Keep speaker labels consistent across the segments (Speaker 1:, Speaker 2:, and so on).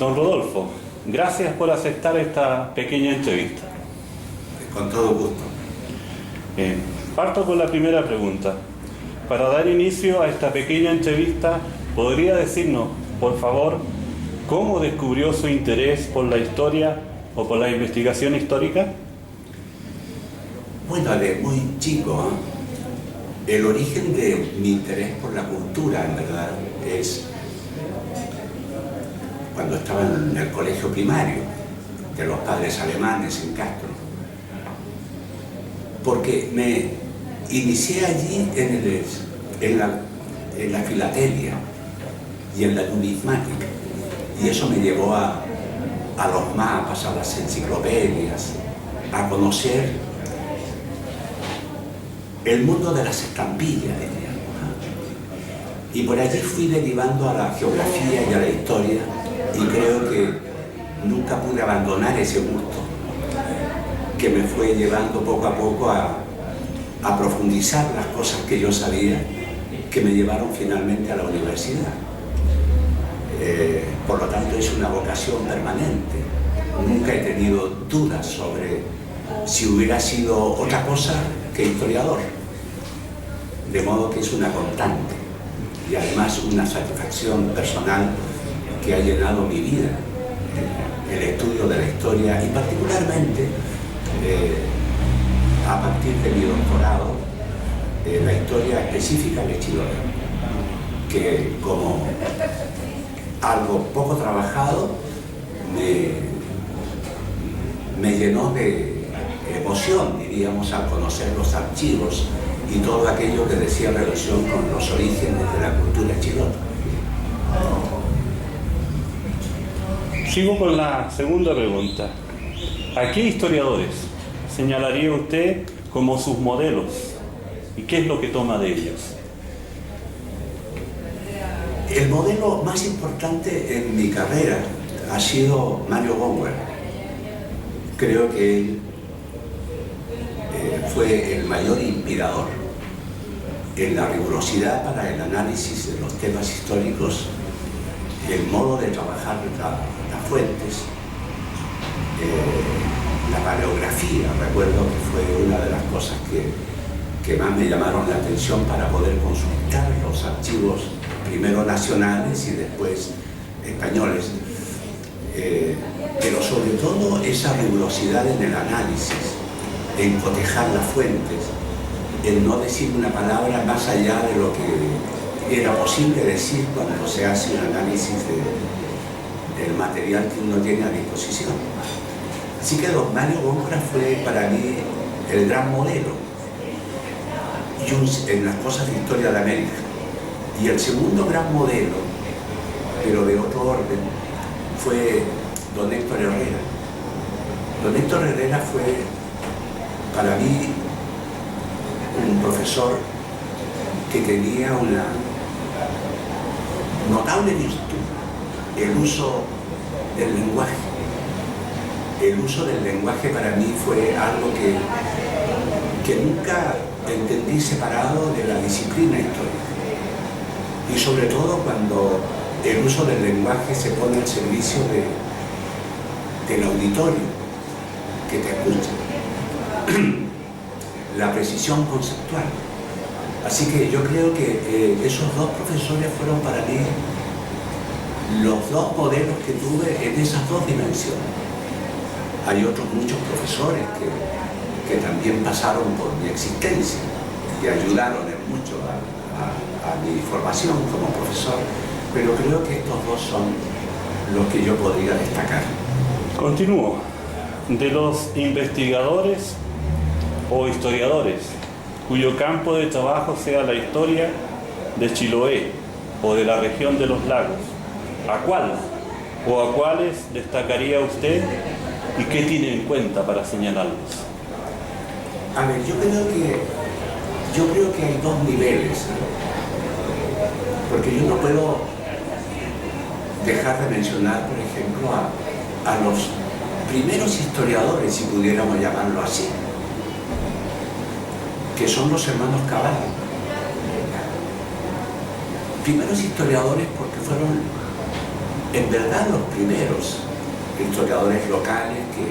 Speaker 1: Don Rodolfo, gracias por aceptar esta pequeña entrevista.
Speaker 2: Con todo gusto.
Speaker 1: Parto con la primera pregunta. Para dar inicio a esta pequeña entrevista, ¿podría decirnos, por favor, cómo descubrió su interés por la historia o por la investigación histórica?
Speaker 2: Bueno, de muy chico, el origen de mi interés por la cultura, en verdad, es cuando estaba en el colegio primario de los padres alemanes en Castro, porque me inicié allí en la filatelia y en la numismática, y eso me llevó a los mapas, a las enciclopedias, a conocer el mundo de las estampillas, diríamos. Y por allí fui derivando a la geografía y a la historia, y creo que nunca pude abandonar ese gusto que me fue llevando poco a poco a profundizar las cosas que yo sabía, que me llevaron finalmente a la universidad. Por lo tanto, es una vocación permanente. Nunca he tenido dudas sobre si hubiera sido otra cosa que historiador. De modo que es una constante y además una satisfacción personal que ha llenado mi vida, el estudio de la historia y particularmente a partir de mi doctorado, la historia específica de Chiloé, que como algo poco trabajado me llenó de emoción, diríamos, al conocer los archivos y todo aquello que decía relación con los orígenes de la cultura chilota.
Speaker 1: Sigo con la segunda pregunta. ¿A qué historiadores señalaría usted como sus modelos y qué es lo que toma de ellos?
Speaker 2: El modelo más importante en mi carrera ha sido Mario Bauer. Creo que él fue el mayor inspirador en la rigurosidad para el análisis de los temas históricos, el modo de trabajar las fuentes, la paleografía. Recuerdo que fue una de las cosas que más me llamaron la atención para poder consultar los archivos, primero nacionales y después españoles, pero sobre todo esa rigurosidad en el análisis, en cotejar las fuentes, en no decir una palabra más allá de lo que era posible decir cuando se hace un análisis del material que uno tiene a disposición. Así que don Mario Góngora fue para mí el gran modelo en las cosas de historia de América. Y el segundo gran modelo, pero de otro orden, fue don Héctor Herrera. Don Héctor Herrera fue para mí un profesor que tenía una notable virtud, el uso del lenguaje. El uso del lenguaje para mí fue algo que nunca entendí separado de la disciplina histórica. Y sobre todo cuando el uso del lenguaje se pone al servicio del auditorio que te escucha. La precisión conceptual. Así que yo creo que esos dos profesores fueron para mí los dos modelos que tuve en esas dos dimensiones. Hay otros muchos profesores que también pasaron por mi existencia y ayudaron en mucho a mi formación como profesor, pero creo que estos dos son los que yo podría destacar.
Speaker 1: Continúo. De los investigadores o historiadores cuyo campo de trabajo sea la historia de Chiloé o de la región de los lagos, ¿a cuál o a cuáles destacaría usted y qué tiene en cuenta para señalarlos?
Speaker 2: A ver, yo creo que hay dos niveles, ¿no? Porque yo no puedo dejar de mencionar, por ejemplo, a los primeros historiadores, si pudiéramos llamarlo así, que son los hermanos Cabal. Primeros historiadores porque fueron en verdad los primeros historiadores locales que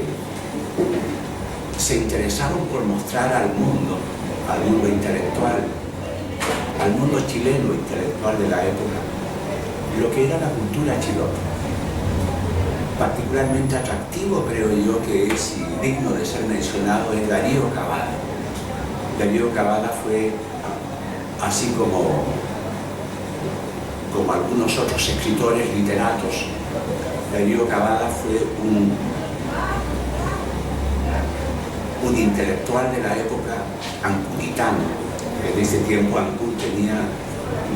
Speaker 2: se interesaron por mostrar al mundo intelectual, al mundo chileno intelectual de la época, lo que era la cultura chilota. Particularmente atractivo, creo yo, que es y digno de ser mencionado, es Darío Cavada. Darío Cavada fue, así como algunos otros escritores literatos, Darío Cavada fue un intelectual de la época ancuditano. En ese tiempo Ancud tenía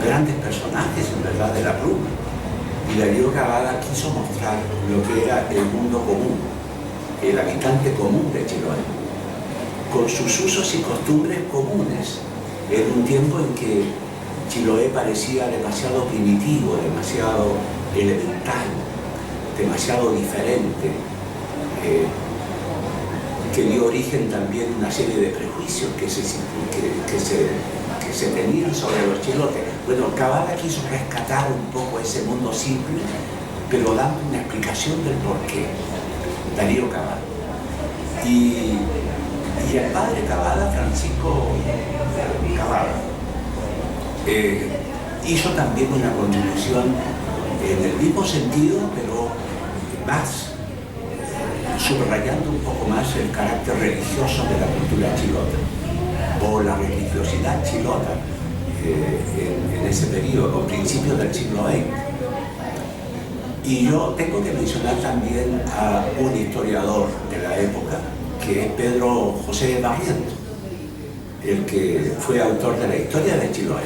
Speaker 2: grandes personajes, en verdad, de la pluma. Y Darío Cavada quiso mostrar lo que era el mundo común, el habitante común de Chiloé, con sus usos y costumbres comunes, en un tiempo en que Chiloé parecía demasiado primitivo, demasiado elemental, demasiado diferente, que dio origen también a una serie de prejuicios que se tenían sobre los chilotes. Bueno, Cavada quiso rescatar un poco ese mundo simple, pero dando una explicación del porqué. Darío Cavada. Y el padre Cavada, Francisco Cavada, hizo también una contribución en el mismo sentido, pero más, subrayando un poco más el carácter religioso de la cultura chilota, o la religiosidad chilota en ese periodo, a principios del siglo XX. Y yo tengo que mencionar también a un historiador de la época, que es Pedro José Barrientos, el que fue autor de la historia de Chiloé.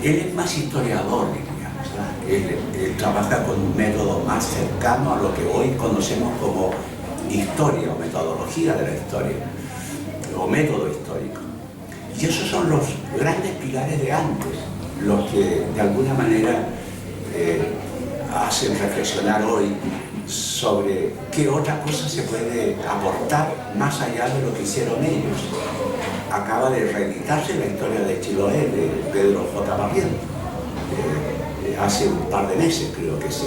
Speaker 2: Él es más historiador, digamos, ¿no? Él trabaja con un método más cercano a lo que hoy conocemos como historia o metodología de la historia, o método histórico. Y esos son los grandes pilares de antes, los que de alguna manera hacen reflexionar hoy sobre qué otra cosa se puede aportar más allá de lo que hicieron ellos. Acaba de reeditarse la historia de Chiloé de Pedro J. Barrientos, hace un par de meses creo que se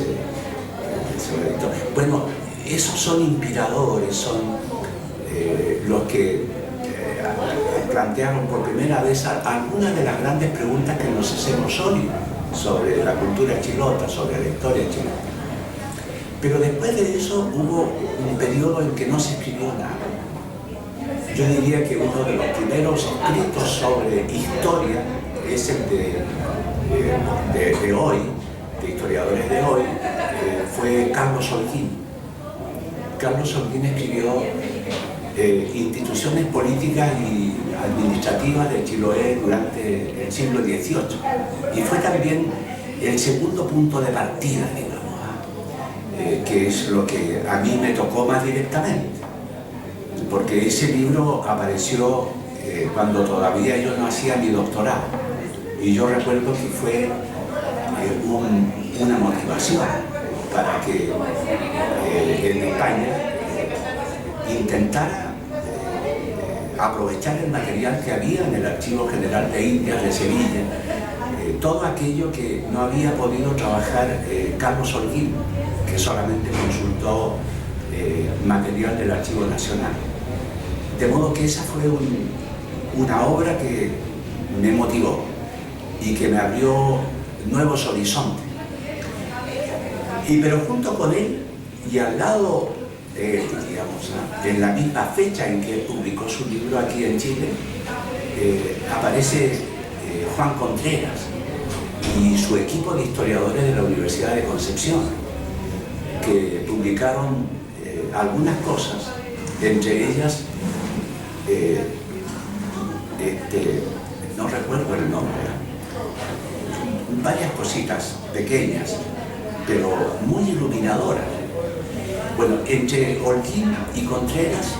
Speaker 2: reeditó. Bueno, esos son inspiradores, son los que plantearon por primera vez algunas de las grandes preguntas que nos hacemos hoy sobre la cultura chilota, sobre la historia chilota. Pero después de eso hubo un periodo en que no se escribió nada. Yo diría que uno de los primeros escritos sobre historia es el de hoy, de historiadores de hoy, fue Carlos Holguín. Carlos Holguín escribió instituciones políticas y administrativas de Chiloé durante el siglo XVIII. Y fue también el segundo punto de partida, digamos, que es lo que a mí me tocó más directamente. Porque ese libro apareció cuando todavía yo no hacía mi doctorado. Y yo recuerdo que fue una motivación para que en España intentara aprovechar el material que había en el Archivo General de Indias de Sevilla, todo aquello que no había podido trabajar Carlos Holguín, que solamente consultó material del Archivo Nacional. De modo que esa fue una obra que me motivó y que me abrió nuevos horizontes. Pero junto con él y al lado, digamos, en la misma fecha en que él publicó su libro aquí en Chile, aparece Juan Contreras y su equipo de historiadores de la Universidad de Concepción, que publicaron algunas cosas, entre ellas, no recuerdo el nombre, varias cositas pequeñas, pero muy iluminadoras. Bueno, entre Holguín y Contreras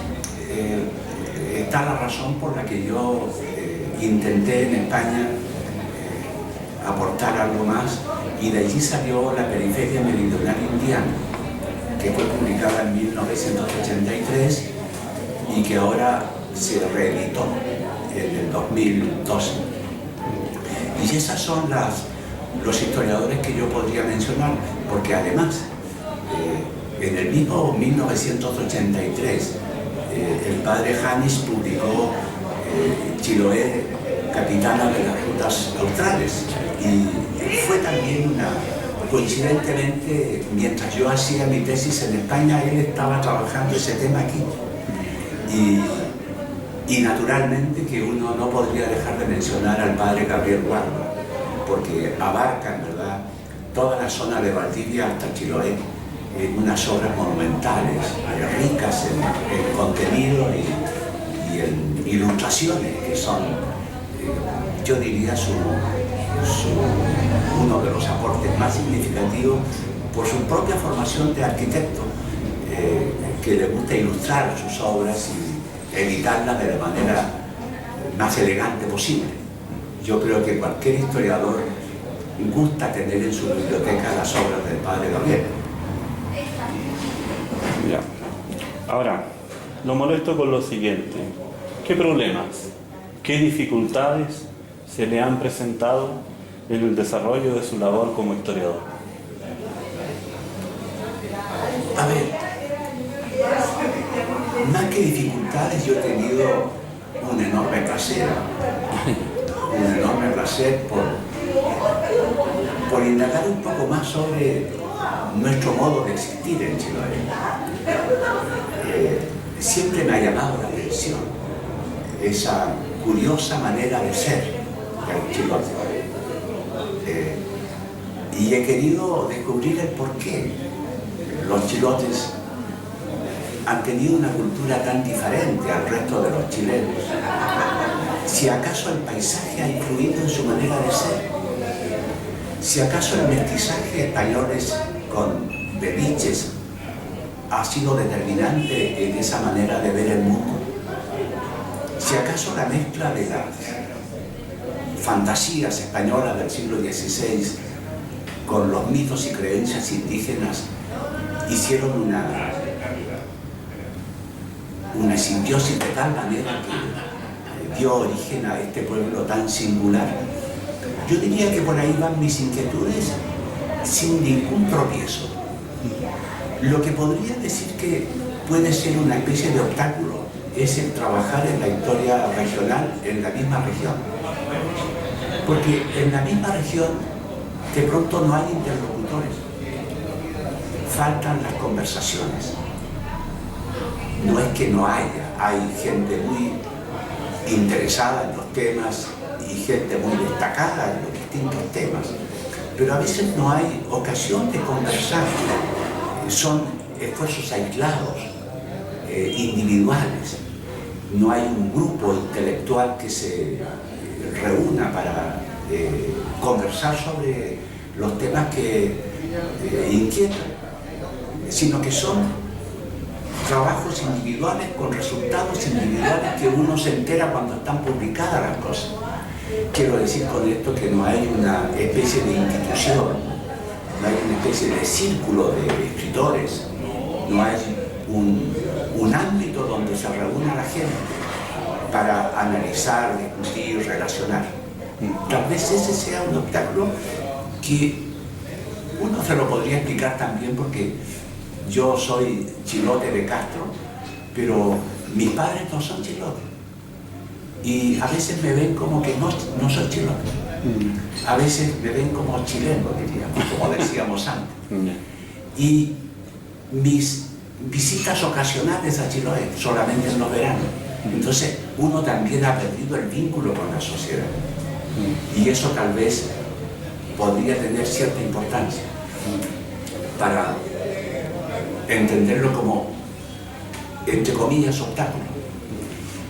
Speaker 2: está la razón por la que yo intenté en España aportar algo más, y de allí salió La Periferia Meridional Indiana, que fue publicada en 1983 y que ahora se reeditó en el 2012. Y esas son los historiadores que yo podría mencionar. porque además, en el mismo 1983, el padre Janis publicó Chiloé, capitana de las rutas australes, y fue también coincidentemente, mientras yo hacía mi tesis en España, él estaba trabajando ese tema aquí. Y naturalmente que uno no podría dejar de mencionar al padre Gabriel Guarda, porque abarcan, ¿verdad?, toda la zona de Valdivia hasta Chiloé, en unas obras monumentales, ricas en contenido y en ilustraciones, que son, yo diría, uno de los aportes más significativos por su propia formación de arquitecto, que le gusta ilustrar sus obras y editarlas de la manera más elegante posible. Yo creo que cualquier historiador gusta tener en su biblioteca las obras del padre Gabriel.
Speaker 1: Ya. Ahora, lo molesto con lo siguiente. ¿Qué problemas, qué dificultades se le han presentado en el desarrollo de su labor como historiador?
Speaker 2: A ver, más que dificultades, yo he tenido un enorme placer por indagar un poco más sobre nuestro modo de existir en Chiloé. Siempre me ha llamado la atención esa curiosa manera de ser del chilote. Y he querido descubrir el por qué los chilotes han tenido una cultura tan diferente al resto de los chilenos. Si acaso el paisaje ha influido en su manera de ser. Si acaso el mestizaje españoles con beliches ha sido determinante en esa manera de ver el mundo. Si acaso la mezcla de las fantasías españolas del siglo XVI con los mitos y creencias indígenas hicieron una simbiosis de tal manera que dio origen a este pueblo tan singular. Yo diría que por ahí van mis inquietudes sin ningún tropiezo. Lo que podría decir que puede ser una especie de obstáculo es el trabajar en la historia regional en la misma región. Porque en la misma región de pronto no hay interlocutores. Faltan las conversaciones. No es que no haya, hay gente muy interesada en los temas y gente muy destacada en los distintos temas, pero a veces no hay ocasión de conversar. Son esfuerzos aislados, individuales. No hay un grupo intelectual que se reúna para conversar sobre los temas que inquietan, sino que son trabajos individuales con resultados individuales que uno se entera cuando están publicadas las cosas. Quiero decir con esto que no hay una especie de institución, no hay una especie de círculo de escritores, no hay un ámbito donde se reúna la gente para analizar, discutir, relacionar. Tal vez ese sea un obstáculo que uno se lo podría explicar también porque yo soy chilote de Castro, pero mis padres no son chilotes. Y a veces me ven como que no soy chilote. A veces me ven como chileno, diríamos, como decíamos antes. Y mis visitas ocasionales a Chiloé, solamente en los veranos. Entonces uno también ha perdido el vínculo con la sociedad. Y eso tal vez podría tener cierta importancia para entenderlo como, entre comillas, obstáculo.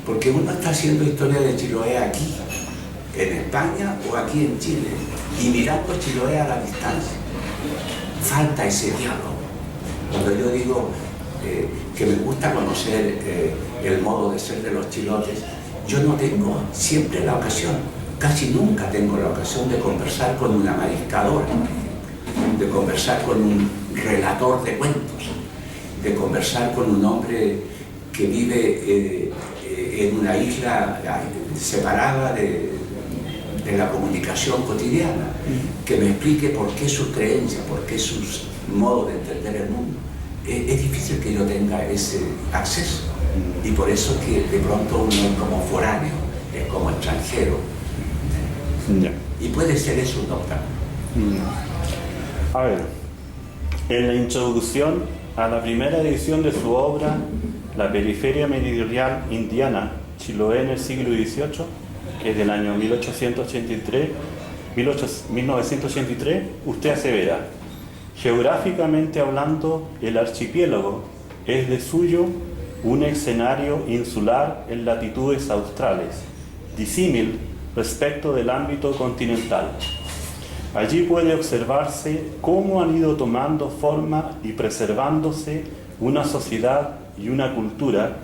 Speaker 2: Porque uno está haciendo historia de Chiloé aquí, en España o aquí en Chile, y mirando Chiloé a la distancia. Falta ese diálogo. Cuando yo digo que me gusta conocer el modo de ser de los chilotes, yo no tengo siempre la ocasión, casi nunca tengo la ocasión de conversar con una mariscadora, de conversar con un relator de cuentos, de conversar con un hombre que vive en una isla separada de de la comunicación cotidiana, que me explique por qué sus creencias, por qué sus modos de entender el mundo. Es difícil que yo tenga ese acceso, y por eso que de pronto uno es como foráneo, es como extranjero, y puede ser eso un obstáculo.
Speaker 1: A ver, en la introducción a la primera edición de su obra, La periferia meridional indiana, Chiloé en el siglo XVIII, que es del año 1983, usted asevera: geográficamente hablando, el archipiélago es de suyo un escenario insular en latitudes australes, disímil respecto del ámbito continental. Allí puede observarse cómo han ido tomando forma y preservándose una sociedad y una cultura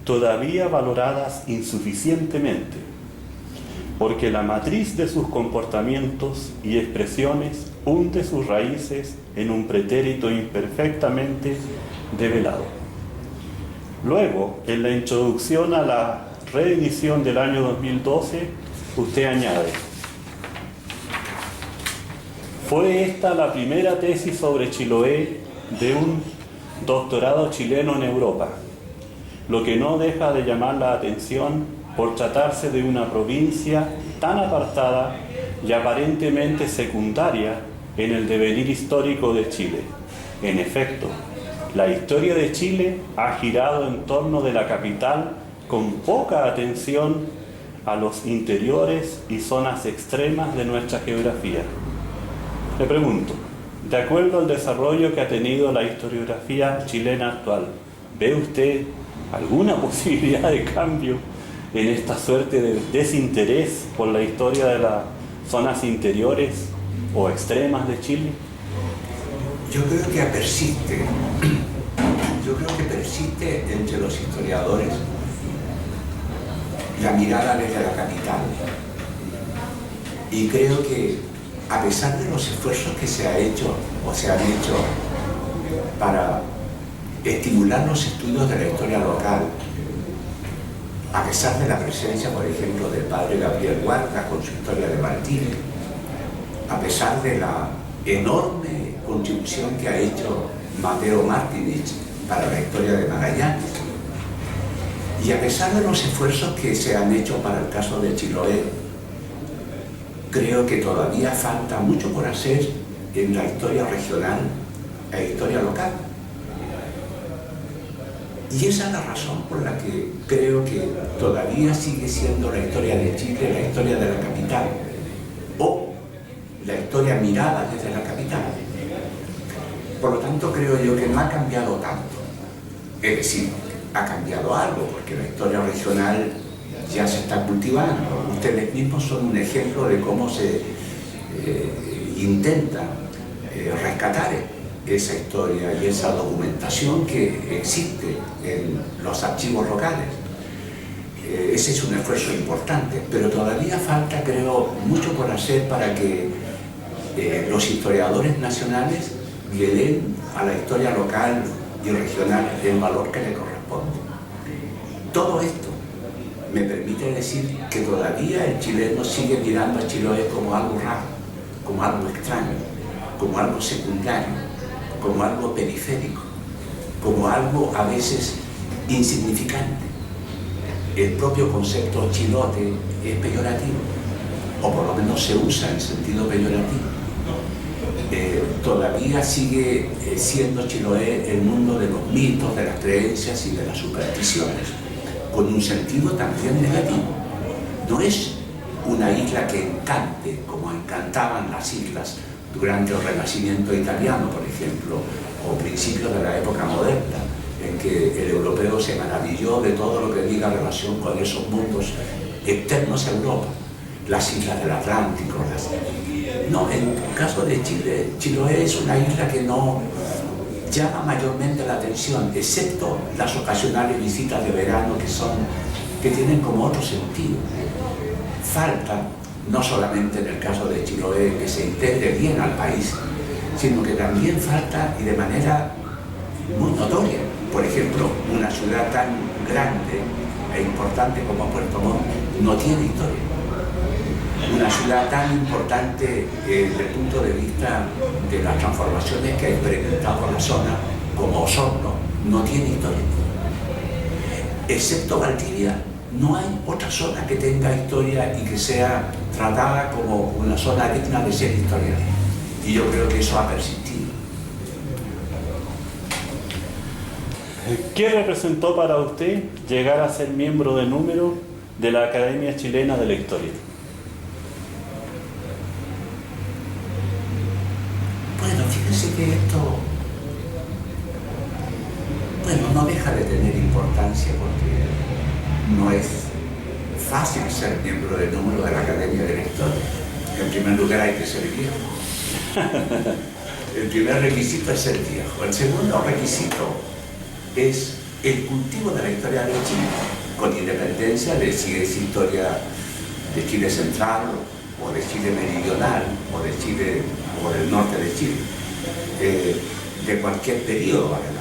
Speaker 1: todavía valoradas insuficientemente, porque la matriz de sus comportamientos y expresiones hunde sus raíces en un pretérito imperfectamente develado. Luego, en la introducción a la reedición del año 2012, usted añade: fue esta la primera tesis sobre Chiloé de un doctorado chileno en Europa, lo que no deja de llamar la atención por tratarse de una provincia tan apartada y aparentemente secundaria en el devenir histórico de Chile. En efecto, la historia de Chile ha girado en torno de la capital con poca atención a los interiores y zonas extremas de nuestra geografía. Le pregunto, de acuerdo al desarrollo que ha tenido la historiografía chilena actual, ¿ve usted alguna posibilidad de cambio en esta suerte de desinterés por la historia de las zonas interiores o extremas de Chile?
Speaker 2: Yo creo que persiste. Yo creo que persiste entre los historiadores la mirada desde la capital. Y creo que a pesar de los esfuerzos que se han hecho para estimular los estudios de la historia local, a pesar de la presencia, por ejemplo, del padre Gabriel Huarta con su historia de Martínez, a pesar de la enorme contribución que ha hecho Mateo Martínez para la historia de Magallanes, y a pesar de los esfuerzos que se han hecho para el caso de Chiloé, creo que todavía falta mucho por hacer en la historia regional e historia local. Y esa es la razón por la que creo que todavía sigue siendo la historia de Chile la historia de la capital, o la historia mirada desde la capital. Por lo tanto, creo yo que no ha cambiado tanto. Es decir, ha cambiado algo, porque la historia regional ya se está cultivando. Ustedes mismos son un ejemplo de cómo se intenta rescatar esa historia y esa documentación que existe en los archivos locales. Ese es un esfuerzo importante, pero todavía falta, creo, mucho por hacer para que los historiadores nacionales le den a la historia local y regional el valor que le corresponde. Todo esto me permite decir que todavía el chileno sigue mirando a Chiloé como algo raro, como algo extraño, como algo secundario, como algo periférico, como algo a veces insignificante. El propio concepto chilote es peyorativo, o por lo menos se usa en sentido peyorativo. Todavía sigue siendo Chiloé el mundo de los mitos, de las creencias y de las supersticiones, con un sentido también negativo. No es una isla que encante, como encantaban las islas durante el Renacimiento italiano, por ejemplo, o principios de la época moderna, en que el europeo se maravilló de todo lo que diga relación con esos mundos externos a Europa, las islas del Atlántico. No, en el caso de Chile, Chiloé es una isla que no llama mayormente la atención, excepto las ocasionales visitas de verano que tienen como otro sentido. Falta, no solamente en el caso de Chiloé, que se integre bien al país, sino que también falta, y de manera muy notoria, por ejemplo, una ciudad tan grande e importante como Puerto Montt no tiene historia. una ciudad tan importante desde el punto de vista de las transformaciones que ha experimentado la zona, como Osorno, no tiene historia. Excepto Valdivia, no hay otra zona que tenga historia y que sea tratada como una zona digna de ser historia. Y yo creo que eso ha persistido.
Speaker 1: ¿Qué representó para usted llegar a ser miembro de número de la Academia Chilena de la Historia?
Speaker 2: Bueno, fíjense que esto, no deja de tener importancia porque no es fácil ser miembro del número de la Academia de la Historia. En primer lugar hay que ser viejo. El primer requisito es ser viejo. El segundo requisito es el cultivo de la historia de Chile, con independencia de si es historia de Chile central, o de Chile meridional, o de Chile, o del norte de Chile, de cualquier periodo, ¿verdad?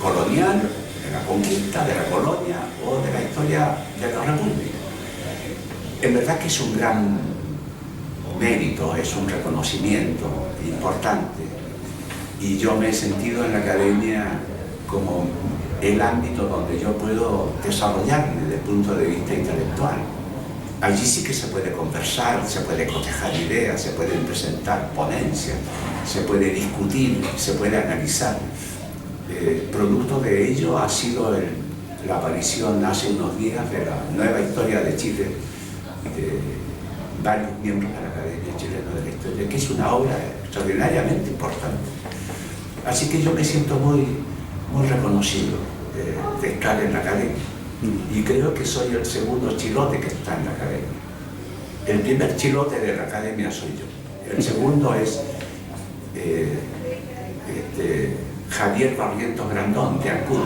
Speaker 2: Colonial, de la conquista, de la colonia, o de la historia de la república. En verdad que es un gran mérito, es un reconocimiento importante. Y yo me he sentido en la academia como el ámbito donde yo puedo desarrollarme desde el punto de vista intelectual. Allí sí que se puede conversar, se puede cotejar ideas, se pueden presentar ponencias, se puede discutir, se puede analizar. Producto de ello ha sido la aparición hace unos días de la nueva historia de Chile, de varios miembros de la Academia Chilena de la Historia, que es una obra extraordinariamente importante. Así que yo me siento muy reconocido de estar en la academia. Y creo que soy el segundo chilote que está en la academia. El primer chilote de la academia soy yo. El segundo es Javier Barrientos Grandón, de Ancud,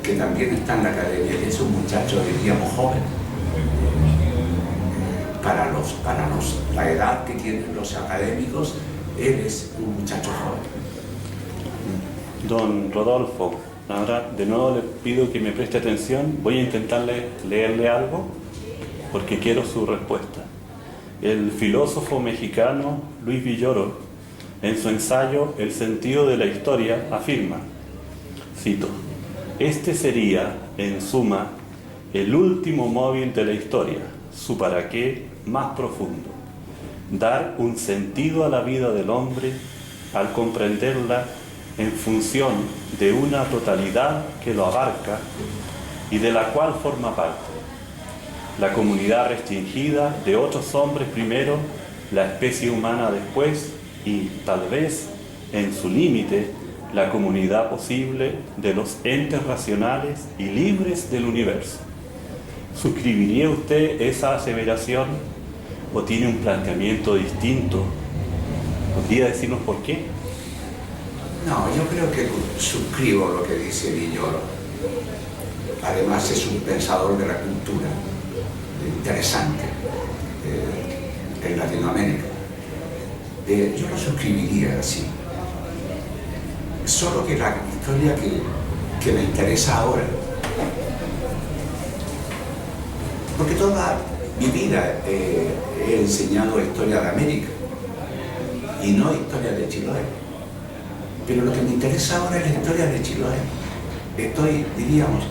Speaker 2: que también está en la academia. Es un muchacho, diríamos, joven. Para la edad que tienen los académicos, él es un muchacho joven.
Speaker 1: Don Rodolfo, ahora de nuevo le pido que me preste atención. Voy a intentarle leerle algo porque quiero su respuesta. El filósofo mexicano Luis Villoro, en su ensayo El sentido de la historia, afirma, cito, «Este sería, en suma, el último móvil de la historia, su para qué más profundo, dar un sentido a la vida del hombre al comprenderla en función de una totalidad que lo abarca y de la cual forma parte. La comunidad restringida de otros hombres primero, la especie humana después y, tal vez, en su límite, la comunidad posible de los entes racionales y libres del universo». ¿Suscribiría usted esa aseveración o tiene un planteamiento distinto? ¿Podría decirnos por qué?
Speaker 2: No, yo creo que suscribo lo que dice Villoro. Además es un pensador de la cultura interesante en Latinoamérica. Yo lo suscribiría así. Solo que la historia que me interesa ahora, porque toda mi vida he enseñado historia de América y no historia de Chiloé. Pero lo que me interesa ahora es la historia de Chiloé. Estoy, diríamos,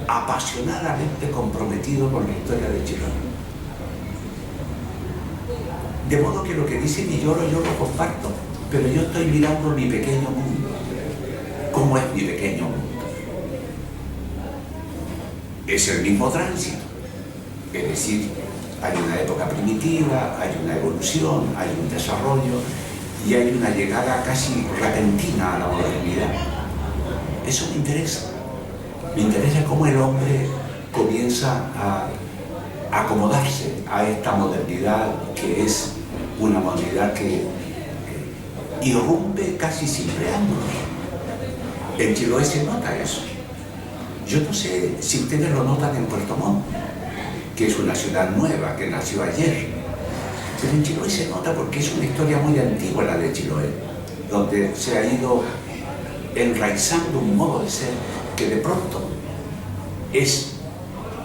Speaker 2: apasionadamente comprometido con la historia de Chiloé. De modo que lo que dice Villoro yo lo comparto, pero yo estoy mirando mi pequeño mundo. ¿Cómo es mi pequeño mundo? Es el mismo tránsito. Es decir, hay una época primitiva, hay una evolución, hay un desarrollo, y hay una llegada casi repentina a la modernidad. Eso me interesa. Me interesa cómo el hombre comienza a acomodarse a esta modernidad, que es una modernidad que irrumpe casi sin preámbulos. En Chiloé se nota eso. Yo no sé si ustedes lo notan en Puerto Montt, que es una ciudad nueva, que nació ayer. Pero en Chiloé se nota porque es una historia muy antigua la de Chiloé, donde se ha ido enraizando un modo de ser que de pronto es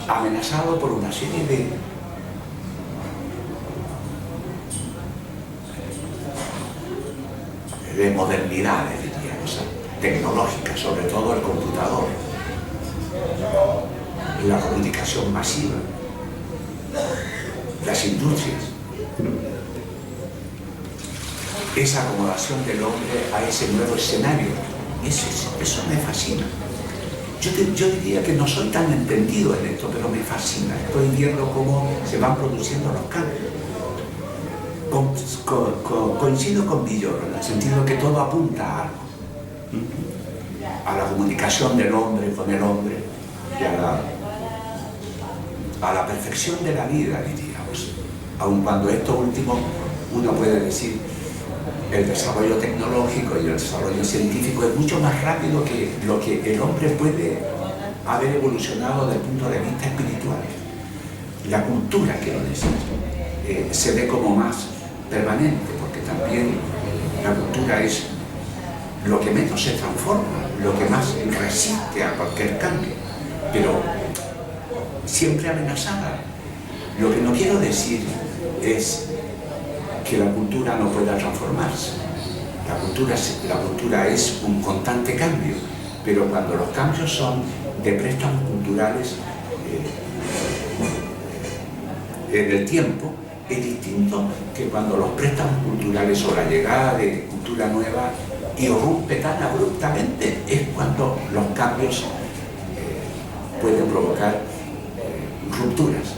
Speaker 2: amenazado por una serie de modernidades, diríamos, tecnológicas, sobre todo el computador, la comunicación masiva, las industrias. Esa acomodación del hombre a ese nuevo escenario, eso me fascina. Yo diría que no soy tan entendido en esto, pero me fascina. Estoy viendo cómo se van produciendo los cambios. Coincido con Villoro, en el sentido que todo apunta a algo. A la comunicación del hombre con el hombre y a la perfección de la vida, diríamos. Aun cuando esto último uno puede decir el desarrollo tecnológico y el desarrollo científico es mucho más rápido que lo que el hombre puede haber evolucionado desde el punto de vista espiritual. La cultura, quiero decir, se ve como más permanente, porque también la cultura es lo que menos se transforma, lo que más resiste a cualquier cambio, pero siempre amenazada. Lo que no quiero decir es que la cultura no pueda transformarse. La cultura es un constante cambio, pero cuando los cambios son de préstamos culturales en el tiempo, es distinto que cuando los préstamos culturales o la llegada de cultura nueva irrumpe tan abruptamente, es cuando los cambios pueden provocar rupturas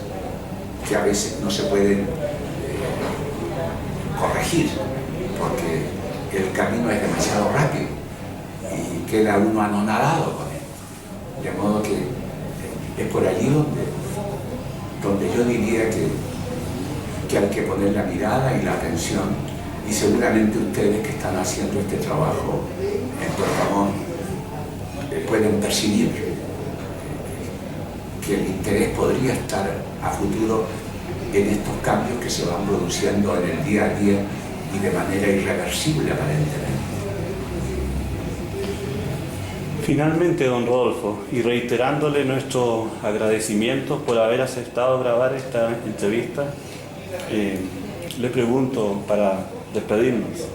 Speaker 2: que a veces no se pueden corregir, porque el camino es demasiado rápido y queda uno anonadado con él. De modo que es por allí donde yo diría que hay que poner la mirada y la atención, y seguramente ustedes que están haciendo este trabajo en Puerto Montt pueden percibir que el interés podría estar a futuro en estos cambios que se van produciendo en el día a día y de manera irreversible aparentemente.
Speaker 1: Finalmente, don Rodolfo, y reiterándole nuestros agradecimientos por haber aceptado grabar esta entrevista, le pregunto, para despedirnos,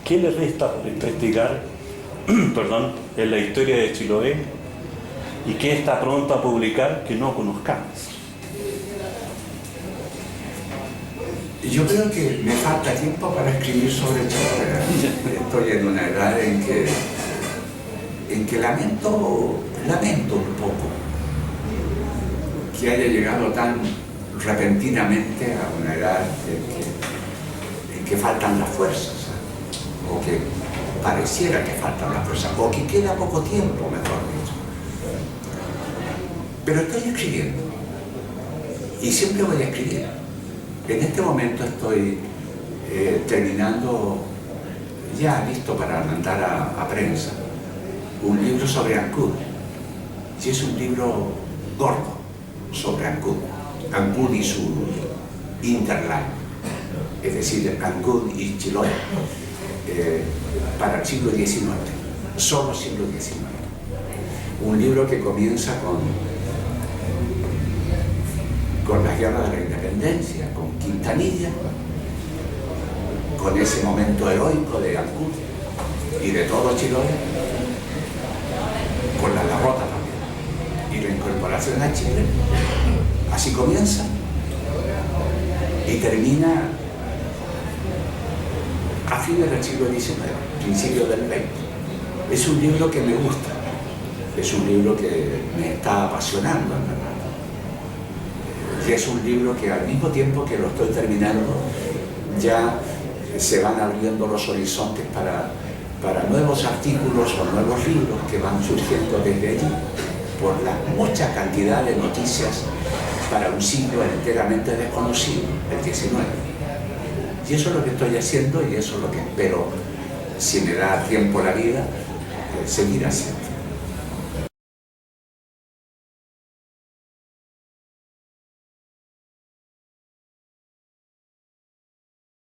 Speaker 1: ¿qué le resta por investigar en la historia de Chiloé y qué está pronto a publicar que no conozcamos?
Speaker 2: Yo creo que me falta tiempo para escribir sobre Chiloé. Estoy en una edad en que lamento un poco que haya llegado tan repentinamente a una edad en que faltan las fuerzas, o que pareciera que faltan las fuerzas, o que queda poco tiempo, mejor dicho. Pero estoy escribiendo y siempre voy a escribir. En este momento estoy terminando, ya listo para mandar a prensa, un libro sobre Ancud. Y es un libro gordo sobre Ancud y su hinterland, es decir, Ancud y Chiloé, para el siglo XIX, solo siglo XIX. Un libro que comienza con las guerras de la independencia, con Quintanilla, con ese momento heroico de Ancud y de todo Chiloé, con la derrota también y la incorporación a Chile. Así comienza y termina a fines del siglo XIX, principios del XX. Es un libro que me gusta, es un libro que me está apasionando, en verdad. Y es un libro que al mismo tiempo que lo estoy terminando, ya se van abriendo los horizontes para nuevos artículos o nuevos libros que van surgiendo desde allí, por la mucha cantidad de noticias para un siglo enteramente desconocido, el XIX. Y eso es lo que estoy haciendo y eso es lo que espero, si me da tiempo la vida, seguir haciendo.